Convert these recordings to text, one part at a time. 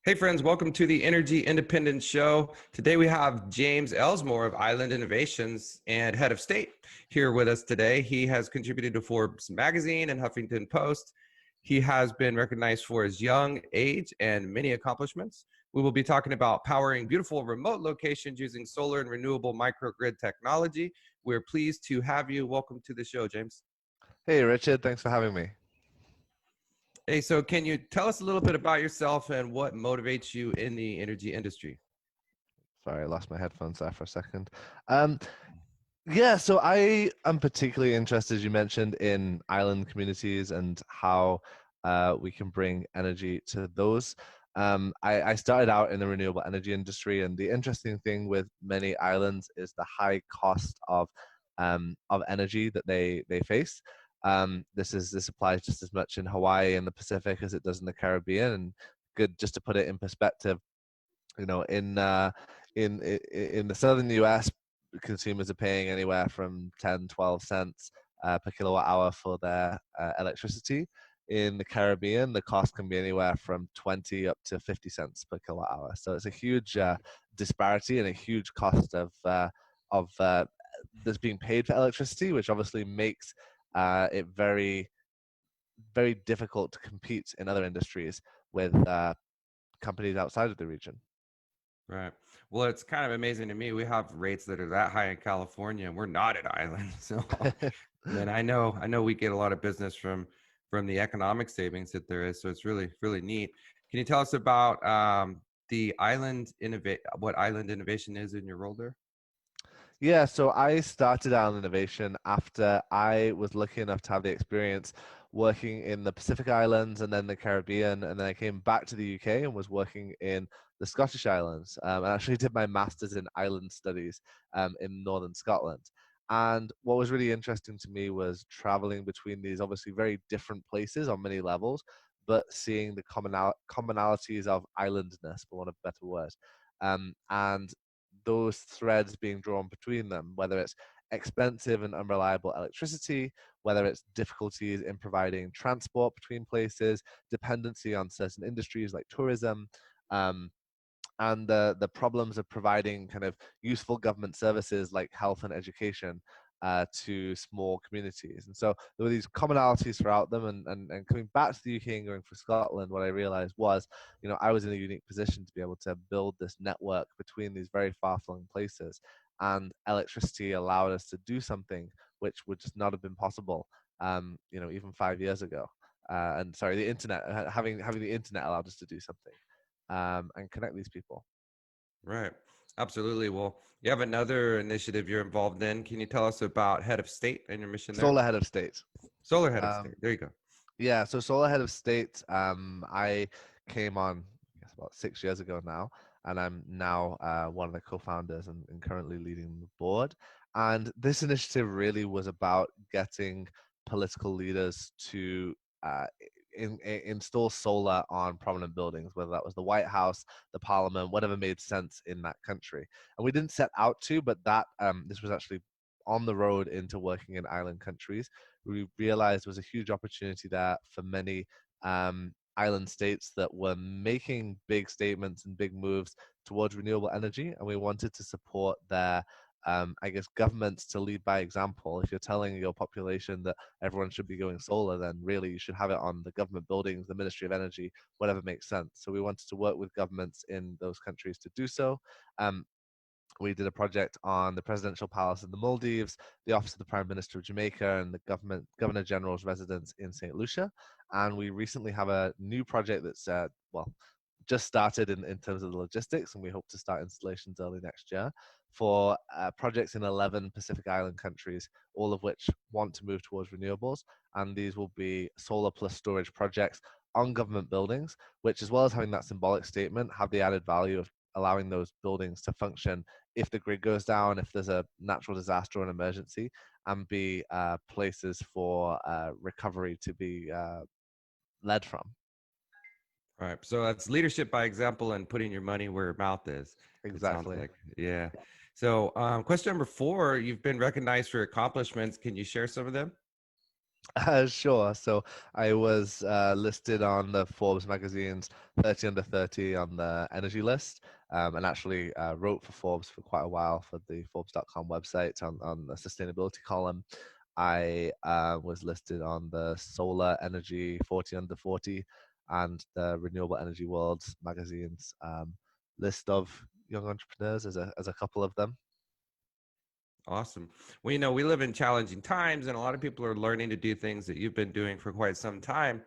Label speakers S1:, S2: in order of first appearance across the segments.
S1: Hey friends, welcome to the Energy Independence Show. Today we have James Ellsmoor of Island Innovations and Head of State here with us today. He has contributed to Forbes magazine and Huffington Post. He has been recognized for his young age and many accomplishments. We will be talking about powering beautiful remote locations using solar and renewable microgrid technology. We're pleased to have you. Welcome to the show, James.
S2: Hey, Richard, thanks for having me.
S1: Hey, so can you tell us a little bit about yourself and what motivates you in the energy industry?
S2: Sorry, I lost my headphones there for a second. Um, yeah, so I am particularly interested, as you mentioned, in island communities and how we can bring energy to those. I started out in the renewable energy industry, and the interesting thing with many islands is the high cost of energy that they face. This applies just as much in Hawaii and the Pacific as it does in the Caribbean. And good, just to put it in perspective, you know, in the southern US, consumers are paying anywhere from 10, 12 cents per kilowatt hour for their electricity. In the Caribbean, the cost can be anywhere from 20 up to 50 cents per kilowatt hour. So it's a huge disparity and a huge cost of that's being paid for electricity, which obviously makes it very, very difficult to compete in other industries with companies outside of the region.
S1: Right. Well, it's kind of amazing to me. We have rates that are that high in California, and we're not an island. So, man, I know we get a lot of business from the economic savings that there is. So it's really neat. Can you tell us about the what island innovation is in your role there?
S2: Yeah, so I started out in innovation after I was lucky enough to have the experience working in the Pacific Islands and then the Caribbean, and then I came back to the UK and was working in the Scottish Islands. I actually did my master's in island studies in northern Scotland. And what was really interesting to me was traveling between these obviously very different places on many levels, but seeing the commonalities of islandness, for want of a better word. And those threads being drawn between them, whether it's expensive and unreliable electricity, whether it's difficulties in providing transport between places, dependency on certain industries like tourism, um, and the problems of providing kind of useful government services like health and education to small communities. And so there were these commonalities throughout them. And coming back to the UK and going for Scotland, what I realized was, I was in a unique position to be able to build this network between these very far-flung places. And electricity allowed us to do something which would just not have been possible, even 5 years ago. And sorry, the internet, having the internet allowed us to do something and connect these people.
S1: Right. Absolutely. Well, you have another initiative you're involved in. Can you tell us about Head of State and your mission there?
S2: Solar Head of State.
S1: Solar Head of
S2: Um,
S1: State. There you go.
S2: yeah, so Solar Head of State, I came on, I guess, about 6 years ago now, and I'm now one of the co-founders and currently leading the board. And this initiative really was about getting political leaders to install solar on prominent buildings, whether that was the White House, the Parliament, whatever made sense in that country. And we didn't set out to, but that this was actually on the road into working in island countries. We realized was a huge opportunity there for many island states that were making big statements and big moves towards renewable energy, and we wanted to support their I guess governments to lead by example. If you're telling your population that everyone should be going solar, then really you should have it on the government buildings, the Ministry of Energy, whatever makes sense. So we wanted to work with governments in those countries to do so. Um, we did a project on the presidential palace in the Maldives, the office of the Prime Minister of Jamaica, and the Governor General's residence in St. Lucia. And we recently have a new project that's just started in terms of the logistics, and we hope to start installations early next year for projects in 11 Pacific Island countries, all of which want to move towards renewables. And these will be solar plus storage projects on government buildings, which, as well as having that symbolic statement, have the added value of allowing those buildings to function if the grid goes down, if there's a natural disaster or an emergency, and be places for recovery to be led from.
S1: Right. So that's leadership by example and putting your money where your mouth is. It sounds
S2: Exactly.
S1: like, yeah. So, question number 4, you've been recognized for accomplishments. Can you share some of them?
S2: Sure. So I was listed on the Forbes magazine's 30 under 30 on the energy list, and actually wrote for Forbes for quite a while for the Forbes.com website on the sustainability column. I was listed on the Solar Energy 40 under 40 and the Renewable Energy World's magazine's list of young entrepreneurs as a couple of them.
S1: Awesome. Well, we live in challenging times, and a lot of people are learning to do things that you've been doing for quite some time.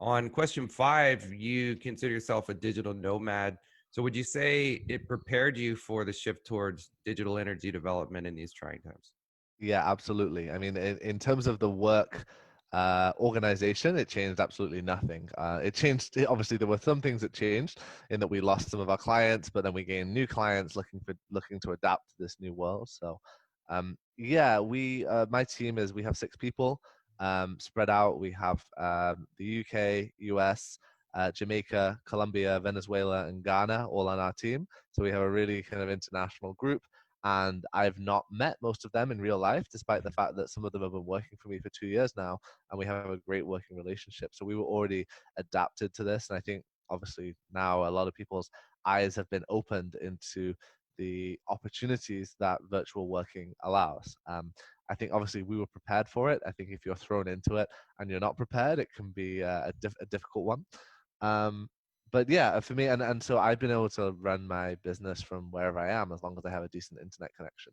S1: On question 5, you consider yourself a digital nomad. So, would you say it prepared you for the shift towards digital energy development in these trying times?
S2: Yeah, absolutely. I mean, in terms of the work organization, it changed absolutely nothing. It changed, obviously, there were some things that changed in that we lost some of our clients, but then we gained new clients looking to adapt to this new world. So, yeah, my team we have 6 people spread out. We have the UK, US, Jamaica, Colombia, Venezuela, and Ghana all on our team. So we have a really kind of international group, and I've not met most of them in real life, despite the fact that some of them have been working for me for 2 years now, and we have a great working relationship. So we were already adapted to this, and I think obviously now a lot of people's eyes have been opened into the opportunities that virtual working allows. I think obviously we were prepared for it. I think if you're thrown into it and you're not prepared, it can be a difficult one. Um, but yeah, for me, and so I've been able to run my business from wherever I am as long as I have a decent internet connection.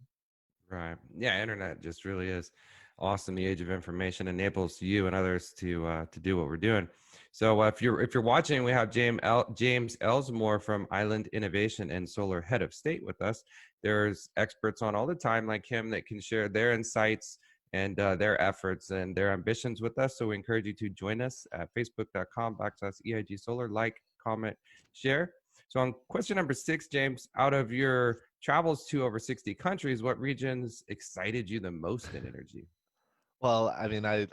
S1: Right. Yeah, internet just really is awesome. The age of information enables you and others to do what we're doing. So if you're watching, we have James Ellsmoor from Island Innovation and Solar Head of State with us. There's experts on all the time like him that can share their insights and their efforts and their ambitions with us. So we encourage you to join us at facebook.com/EIG Solar, like, comment, share. So on question number 6, James, out of your travels to over 60 countries, what regions excited you the most in energy?
S2: Well, I mean, I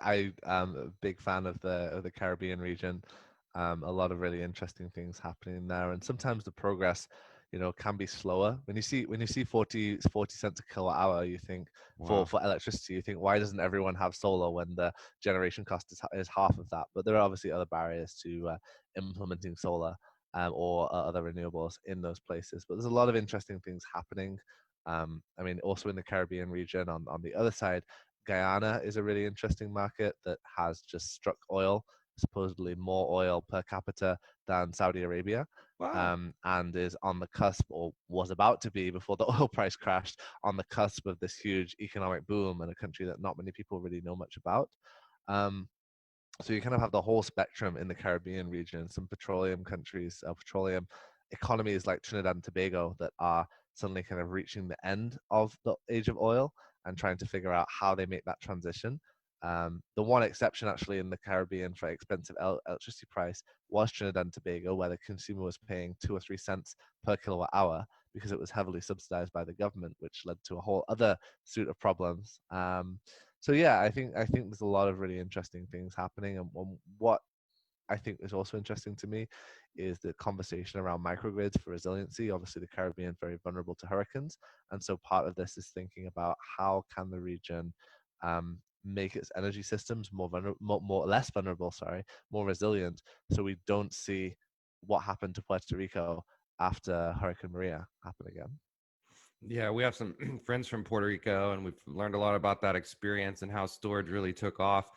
S2: am a big fan of the Caribbean region. A lot of really interesting things happening there, and sometimes the progress, can be slower. When you see 40 cents a kilowatt hour, you think
S1: Wow.
S2: for electricity, you think why doesn't everyone have solar when the generation cost is half of that? But there are obviously other barriers to implementing solar or other renewables in those places. But there's a lot of interesting things happening. I mean, also in the Caribbean region on the other side. Guyana is a really interesting market that has just struck oil, supposedly more oil per capita than Saudi Arabia,
S1: Wow.
S2: and is on the cusp, or was about to be before the oil price crashed, on the cusp of this huge economic boom in a country that not many people really know much about. Um, so you kind of have the whole spectrum in the Caribbean region, some petroleum countries, petroleum economies like Trinidad and Tobago that are suddenly kind of reaching the end of the age of oil and trying to figure out how they make that transition. The one exception actually in the Caribbean for expensive electricity price was Trinidad and Tobago, where the consumer was paying 2 or 3 cents per kilowatt hour because it was heavily subsidized by the government, which led to a whole other suite of problems. So yeah, I think there's a lot of really interesting things happening, and what I think is also interesting to me is the conversation around microgrids for resiliency. Obviously, the Caribbean is very vulnerable to hurricanes, and so part of this is thinking about how can the region make its energy systems more less vulnerable, more resilient, so we don't see what happened to Puerto Rico after Hurricane Maria happen again.
S1: Yeah, we have some friends from Puerto Rico, and we've learned a lot about that experience and how storage really took off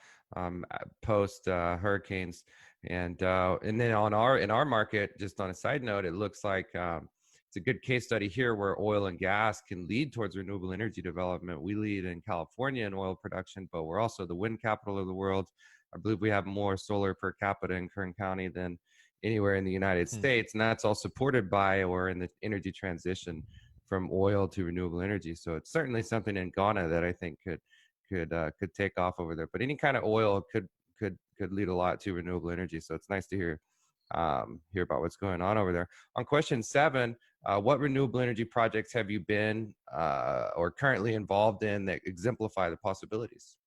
S1: post hurricanes. And then in our market, just on a side note, it looks like it's a good case study here where oil and gas can lead towards renewable energy development. We lead in California in oil production, but we're also the wind capital of the world. I believe we have more solar per capita in Kern County than anywhere in the United
S2: Hmm.
S1: States, and that's all supported by or in the energy transition from oil to renewable energy. So it's certainly something in Ghana that I think could take off over there. But any kind of oil could lead a lot to renewable energy. So it's nice to hear about what's going on over there. On question 7, what renewable energy projects have you been or currently involved in that exemplify the possibilities?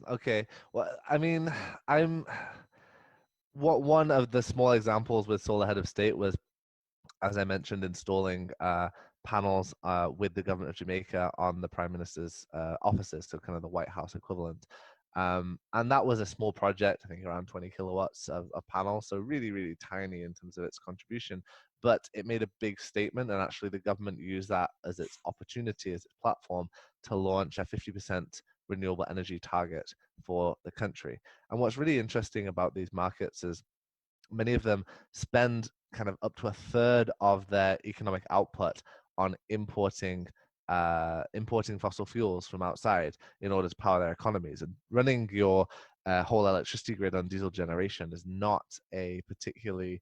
S2: Okay. Well, I mean, I'm one of the small examples with Solar Head of State was, as I mentioned, installing panels with the government of Jamaica on the Prime Minister's offices, so kind of the White House equivalent. And that was a small project, I think around 20 kilowatts of panel, so really, really tiny in terms of its contribution. But it made a big statement, and actually the government used that as its opportunity, as its platform to launch a 50% renewable energy target for the country. And what's really interesting about these markets is many of them spend kind of up to a third of their economic output on importing fossil fuels from outside in order to power their economies. And running your whole electricity grid on diesel generation is not a particularly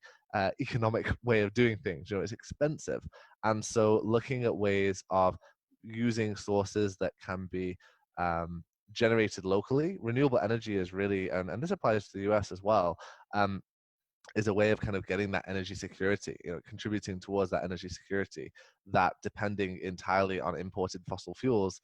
S2: economic way of doing things. You know, it's expensive. And so looking at ways of using sources that can be generated locally, renewable energy is really, and this applies to the US as well, is a way of kind of getting that energy security, you know, contributing towards that energy security that depending entirely on imported fossil fuels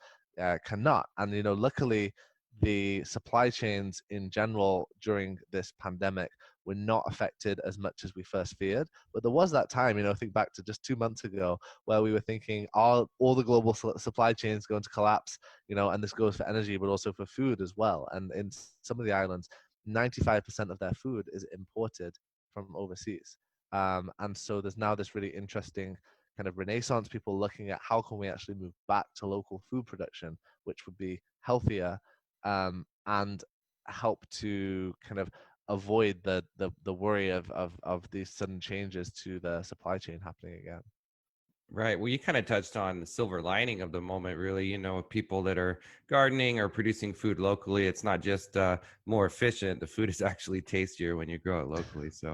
S2: cannot. And, you know, luckily the supply chains in general during this pandemic were not affected as much as we first feared. But there was that time, you know, think back to just 2 months ago, where we were thinking all the global supply chains going to collapse, you know, and this goes for energy, but also for food as well. And in some of the islands, 95% of their food is imported from overseas. And so there's now this really interesting kind of renaissance, people looking at how can we actually move back to local food production, which would be healthier and help to kind of avoid the worry of these sudden changes to the supply chain happening again.
S1: Right. Well, you kind of touched on the silver lining of the moment, really. You know, people that are gardening or producing food locally, it's not just more efficient. The food is actually tastier when you grow it locally. So,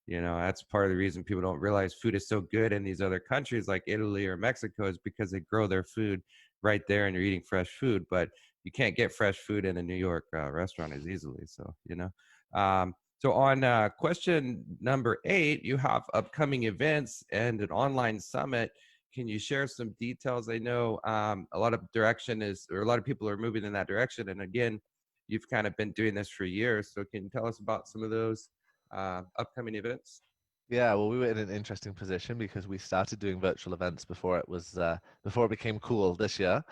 S1: you know, that's part of the reason people don't realize food is so good in these other countries like Italy or Mexico is because they grow their food right there and you're eating fresh food. But you can't get fresh food in a New York restaurant as easily. So, you know. So on question number 8, you have upcoming events and an online summit. Can you share some details? I know a lot of a lot of people are moving in that direction. And again, you've kind of been doing this for years. So can you tell us about some of those upcoming events?
S2: Yeah, well, we were in an interesting position because we started doing virtual events before it became cool this year,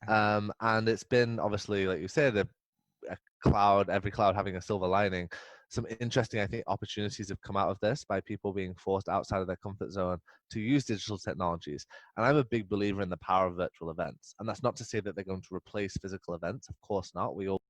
S2: and it's been obviously, like you said, every cloud having a silver lining. Some interesting, I think, opportunities have come out of this by people being forced outside of their comfort zone to use digital technologies. And I'm a big believer in the power of virtual events. And that's not to say that they're going to replace physical events. Of course not. We all